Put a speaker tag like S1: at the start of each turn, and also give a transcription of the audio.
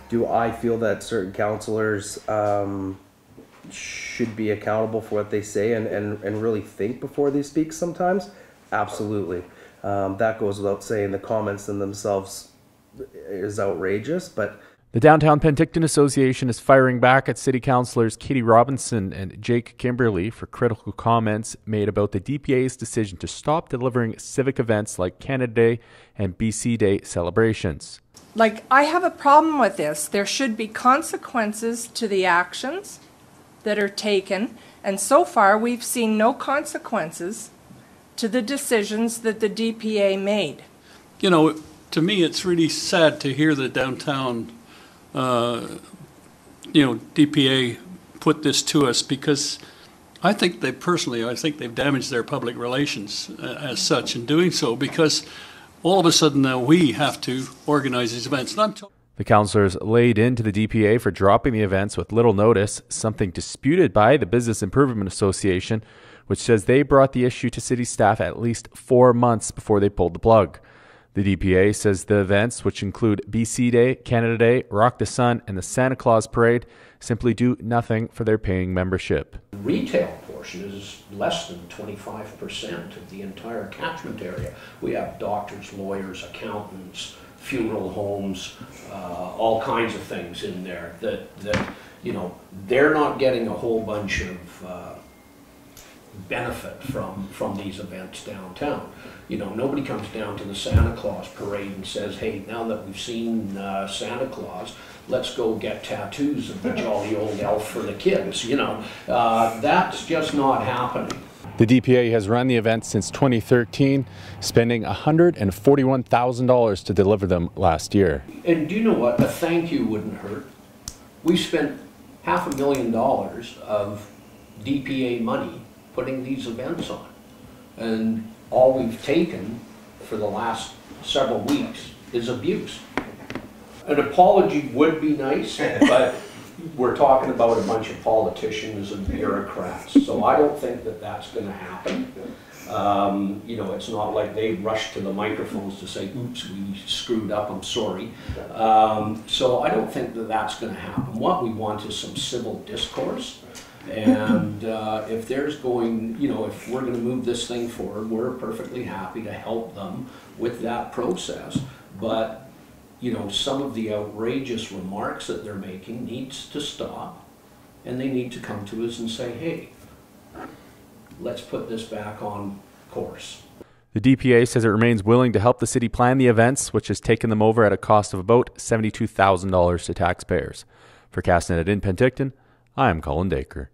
S1: Do I feel that certain councillors should be accountable for what they say and really think before they speak sometimes? Absolutely. That goes without saying. The comments in themselves is outrageous, but
S2: the Downtown Penticton Association is firing back at City Councillors Katie Robinson and Jake Kimberley for critical comments made about the DPA's decision to stop delivering civic events like Canada Day and BC Day celebrations.
S3: I have a problem with this. There should be consequences to the actions that are taken, and so far we've seen no consequences to the decisions that the DPA made.
S4: You know, to me it's really sad to hear the downtown DPA put this to us, because I think they've damaged their public relations as such in doing so, because all of a sudden now we have to organize these events.
S2: The councillors laid into the DPA for dropping the events with little notice, something disputed by the Business Improvement Association, which says they brought the issue to city staff at least 4 months before they pulled the plug. The DPA says the events, which include BC Day, Canada Day, Rock the Sun, and the Santa Claus Parade, simply do nothing for their paying membership.
S5: The retail portion is less than 25% of the entire catchment area. We have doctors, lawyers, accountants, funeral homes, all kinds of things in there that they're not getting a whole bunch of benefit from these events downtown. Nobody comes down to the Santa Claus Parade and says, hey, now that we've seen Santa Claus, let's go get tattoos of the jolly old elf for the kids. That's just not happening.
S2: The DPA has run the event since 2013, spending $141,000 to deliver them last year.
S5: And do you know what? A thank you wouldn't hurt. We spent $500,000 of DPA money putting these events on. And all we've taken for the last several weeks is abuse. An apology would be nice, but we're talking about a bunch of politicians and bureaucrats, so I don't think that that's going to happen. It's not like they rush to the microphones to say, oops, we screwed up, I'm sorry. So I don't think that that's going to happen. What we want is some civil discourse, and if there's going, if we're going to move this thing forward, we're perfectly happy to help them with that process. But some of the outrageous remarks that they're making needs to stop, and they need to come to us and say, hey, let's put this back on course.
S2: The DPA says it remains willing to help the city plan the events, which has taken them over at a cost of about $72,000 to taxpayers. For Castnet in Penticton, I am Colin Dacre.